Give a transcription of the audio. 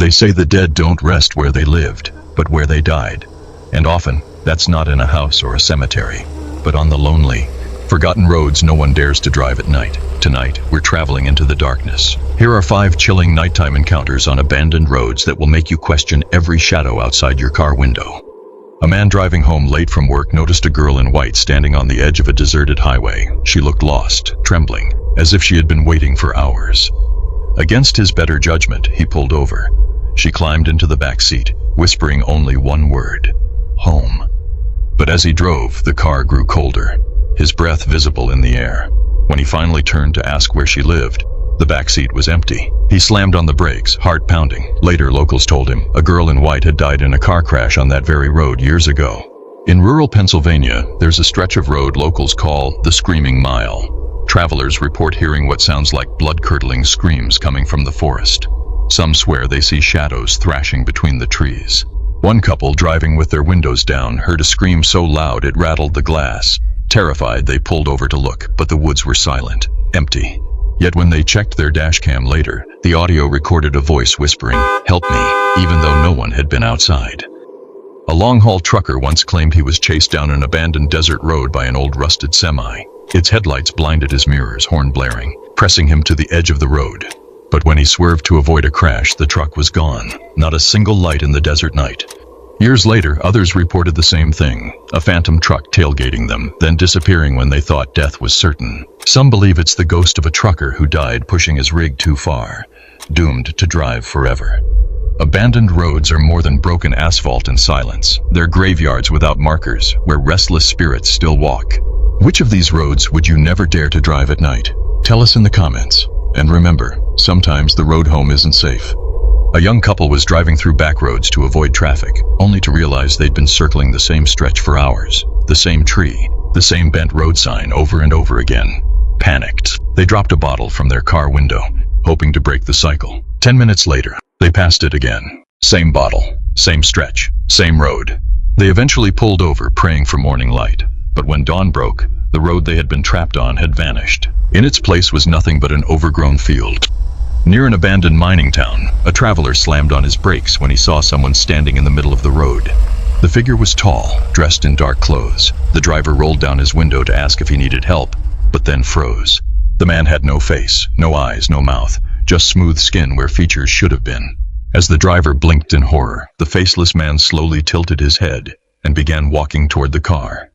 They say the dead don't rest where they lived, but where they died. And often, that's not in a house or a cemetery, but on the lonely, forgotten roads no one dares to drive at night. Tonight, we're traveling into the darkness. Here are 5 chilling nighttime encounters on abandoned roads that will make you question every shadow outside your car window. A man driving home late from work noticed a girl in white standing on the edge of a deserted highway. She looked lost, trembling, as if she had been waiting for hours. Against his better judgment, he pulled over. She climbed into the back seat, whispering only one word: home. But as he drove, the car grew colder, his breath visible in the air. When he finally turned to ask where she lived, the back seat was empty. He slammed on the brakes, heart pounding. Later, locals told him a girl in white had died in a car crash on that very road years ago. In rural Pennsylvania, there's a stretch of road locals call the Screaming Mile. Travelers report hearing what sounds like blood-curdling screams coming from the forest. Some swear they see shadows thrashing between the trees. One couple driving with their windows down heard a scream so loud it rattled the glass. Terrified, they pulled over to look, but the woods were silent, empty. Yet when they checked their dashcam later, the audio recorded a voice whispering, "Help me," even though no one had been outside. A long-haul trucker once claimed he was chased down an abandoned desert road by an old rusted semi. Its headlights blinded his mirrors, horn blaring, pressing him to the edge of the road. But when he swerved to avoid a crash, the truck was gone. Not a single light in the desert night. Years later, others reported the same thing, a phantom truck tailgating them, then disappearing when they thought death was certain. Some believe it's the ghost of a trucker who died pushing his rig too far, doomed to drive forever. Abandoned roads are more than broken asphalt and silence. They're graveyards without markers, where restless spirits still walk. Which of these roads would you never dare to drive at night? Tell us in the comments. And remember, sometimes the road home isn't safe. A young couple was driving through back roads to avoid traffic, only to realize they'd been circling the same stretch for hours. The same tree, the same bent road sign over and over again. Panicked, they dropped a bottle from their car window, hoping to break the cycle. 10 minutes later, they passed it again. Same bottle, same stretch, same road. They eventually pulled over, praying for morning light. But when dawn broke, the road they had been trapped on had vanished. In its place was nothing but an overgrown field. Near an abandoned mining town, a traveler slammed on his brakes when he saw someone standing in the middle of the road. The figure was tall, dressed in dark clothes. The driver rolled down his window to ask if he needed help, but then froze. The man had no face, no eyes, no mouth, just smooth skin where features should have been. As the driver blinked in horror, the faceless man slowly tilted his head and began walking toward the car.